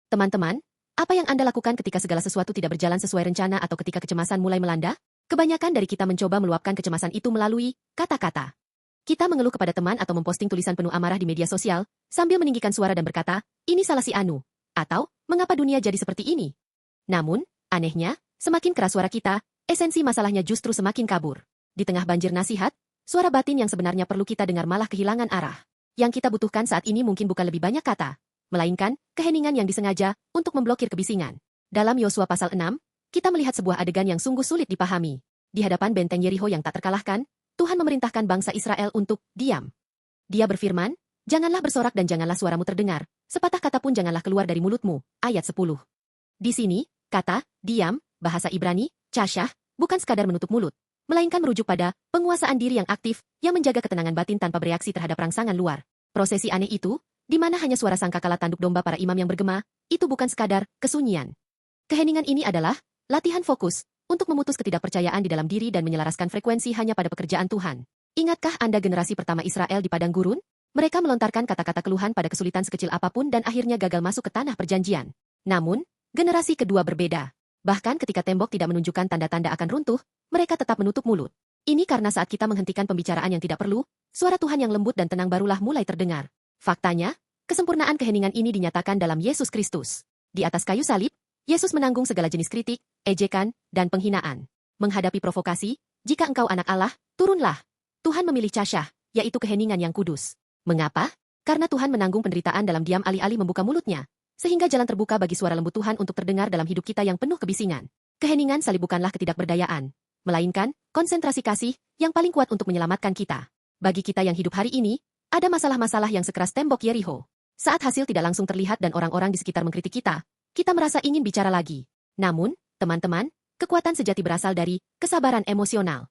Teman-teman, apa yang Anda lakukan ketika segala sesuatu tidak berjalan sesuai rencana atau ketika kecemasan mulai melanda? Kebanyakan dari kita mencoba meluapkan kecemasan itu melalui kata-kata. Kita mengeluh kepada teman atau memposting tulisan penuh amarah di media sosial, sambil meninggikan suara dan berkata, ini salah si Anu. Atau, mengapa dunia jadi seperti ini? Namun, anehnya, semakin keras suara kita, esensi masalahnya justru semakin kabur. Di tengah banjir nasihat, suara batin yang sebenarnya perlu kita dengar malah kehilangan arah. Yang kita butuhkan saat ini mungkin bukan lebih banyak kata, melainkan keheningan yang disengaja untuk memblokir kebisingan. Dalam Yosua pasal 6, kita melihat sebuah adegan yang sungguh sulit dipahami. Di hadapan benteng Yeriho yang tak terkalahkan, Tuhan memerintahkan bangsa Israel untuk diam. Dia berfirman, janganlah bersorak dan janganlah suaramu terdengar, sepatah kata pun janganlah keluar dari mulutmu. Ayat 10. Di sini, kata, diam, bahasa Ibrani, chasyah, bukan sekadar menutup mulut, melainkan merujuk pada penguasaan diri yang aktif, yang menjaga ketenangan batin tanpa bereaksi terhadap rangsangan luar. Prosesi aneh itu, di mana hanya suara sangkakala tanduk domba para imam yang bergema, itu bukan sekadar kesunyian. Keheningan ini adalah latihan fokus, untuk memutus ketidakpercayaan di dalam diri dan menyelaraskan frekuensi hanya pada pekerjaan Tuhan. Ingatkah Anda generasi pertama Israel di padang gurun? Mereka melontarkan kata-kata keluhan pada kesulitan sekecil apapun dan akhirnya gagal masuk ke tanah perjanjian. Namun, generasi kedua berbeda. Bahkan ketika tembok tidak menunjukkan tanda-tanda akan runtuh, mereka tetap menutup mulut. Ini karena saat kita menghentikan pembicaraan yang tidak perlu, suara Tuhan yang lembut dan tenang barulah mulai terdengar. Faktanya, kesempurnaan keheningan ini dinyatakan dalam Yesus Kristus. Di atas kayu salib, Yesus menanggung segala jenis kritik, ejekan, dan penghinaan. Menghadapi provokasi, jika engkau anak Allah, turunlah. Tuhan memilih chasyah, yaitu keheningan yang kudus. Mengapa? Karena Tuhan menanggung penderitaan dalam diam alih-alih membuka mulutnya, sehingga jalan terbuka bagi suara lembut Tuhan untuk terdengar dalam hidup kita yang penuh kebisingan. Keheningan salib bukanlah ketidakberdayaan, melainkan konsentrasi kasih yang paling kuat untuk menyelamatkan kita. Bagi kita yang hidup hari ini, ada masalah-masalah yang sekeras tembok Yeriho. Saat hasil tidak langsung terlihat dan orang-orang di sekitar mengkritik kita merasa ingin bicara lagi. Namun, teman-teman, kekuatan sejati berasal dari kesabaran emosional.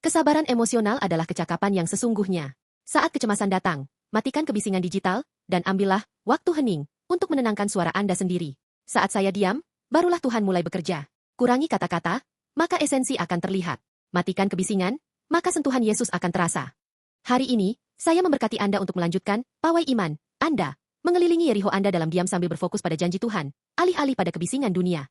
Kesabaran emosional adalah kecakapan yang sesungguhnya. Saat kecemasan datang, matikan kebisingan digital, dan ambillah waktu hening untuk menenangkan suara Anda sendiri. Saat saya diam, barulah Tuhan mulai bekerja. Kurangi kata-kata, maka esensi akan terlihat. Matikan kebisingan, maka sentuhan Yesus akan terasa. Hari ini, saya memberkati Anda untuk melanjutkan pawai iman Anda, mengelilingi Yeriho Anda dalam diam sambil berfokus pada janji Tuhan, alih-alih pada kebisingan dunia.